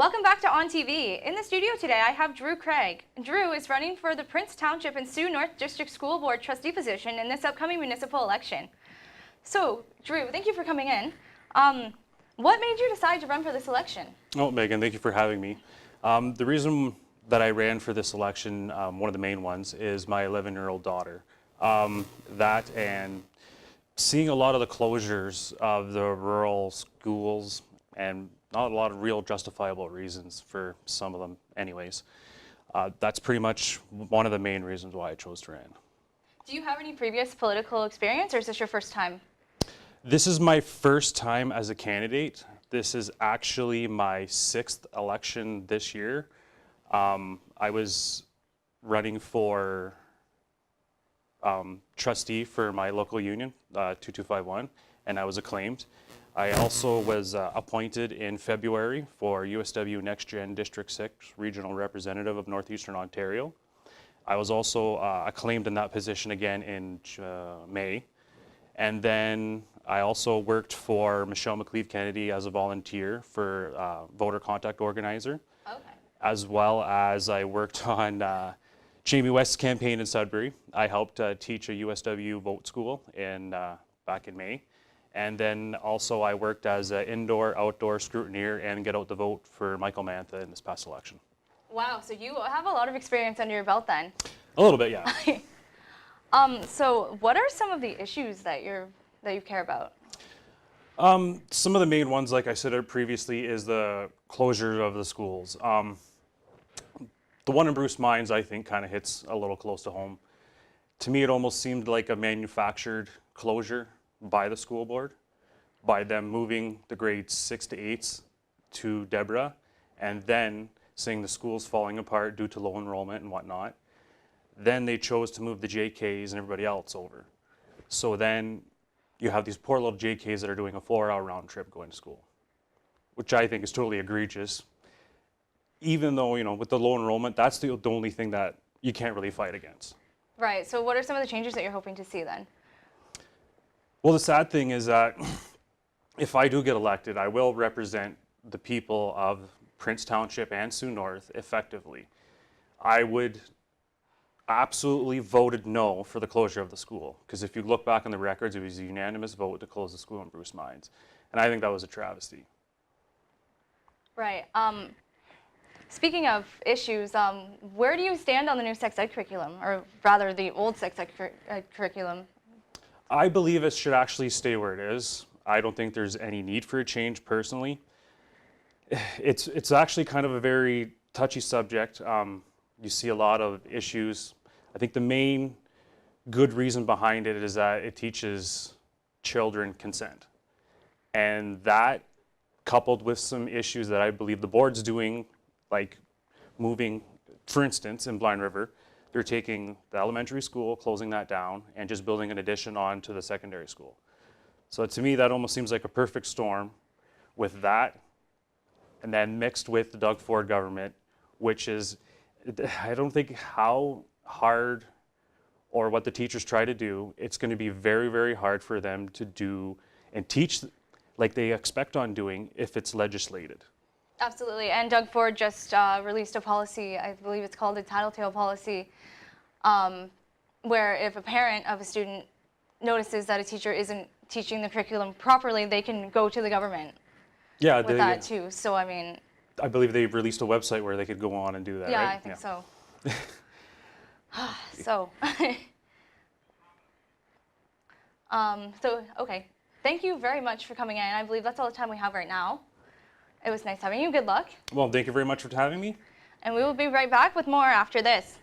Welcome back to On TV. In the studio today, I have Drew Craig. Drew is running for the Prince Township and Sioux North District School Board trustee position in this upcoming municipal election. So, Drew, thank you for coming in. What made you decide to run for this election? Oh, Megan, thank you for having me. The reason that I ran for this election, one of the main ones, is my 11-year-old daughter. That and seeing a lot of the closures of the rural schools and not a lot of real justifiable reasons for some of them anyways. That's pretty much one of the main reasons why I chose to run. Do you have any previous political experience, or is this your first time? This is my first time as a candidate. This is actually my 6th election this year. I was running for trustee for my local union, 2251, and I was acclaimed. I also was appointed in February for USW Next Gen District 6 Regional Representative of Northeastern Ontario. I was also acclaimed in that position again in May. And then I also worked for Michelle McLeave Kennedy as a volunteer for voter contact organizer. Okay. As well as I worked on Jamie West's campaign in Sudbury. I helped teach a USW vote school back in May. And then also I worked as an indoor-outdoor scrutineer and get out the vote for Michael Mantha in this past election. Wow, so you have a lot of experience under your belt then. A little bit, yeah. So what are some of the issues that you care about? Some of the main ones, like I said previously, is the closure of the schools. The one in Bruce Mines, I think, kind of hits a little close to home. To me, it almost seemed like a manufactured closure by the school board, by them moving the grades 6 to 8s to Deborah, and then seeing the schools falling apart due to low enrollment and whatnot. Then they chose to move the JKs and everybody else over. So then you have these poor little JKs that are doing a 4-hour round trip going to school, which I think is totally egregious. Even though, you know, with the low enrollment, that's the only thing that you can't really fight against. Right, so what are some of the changes that you're hoping to see then? Well, the sad thing is that if I do get elected, I will represent the people of Prince Township and Sioux North effectively. I would absolutely voted no for the closure of the school, because if you look back on the records, it was a unanimous vote to close the school in Bruce Mines, and I think that was a travesty. Right. Speaking of issues, where do you stand on the new sex ed curriculum, or rather the old sex ed curriculum? I believe it should actually stay where it is. I don't think there's any need for a change personally. It's actually kind of a very touchy subject. You see a lot of issues. I think the main good reason behind it is that it teaches children consent. And that, coupled with some issues that I believe the board's doing, like moving, for instance, in Blind River, they're taking the elementary school, closing that down, and just building an addition onto the secondary school. So to me, that almost seems like a perfect storm with that, and then mixed with the Doug Ford government, which is, I don't think how hard or what the teachers try to do, it's going to be very, very hard for them to do and teach like they expect on doing if it's legislated. Absolutely, and Doug Ford just released a policy, I believe it's called the Tattletale policy, where if a parent of a student notices that a teacher isn't teaching the curriculum properly, they can go to the government with that too. So I mean, I believe they've released a website where they could go on and do that, yeah, right? I think so. So, okay. Thank you very much for coming in. I believe that's all the time we have right now. It was nice having you. Good luck. Well, thank you very much for having me. And we will be right back with more after this.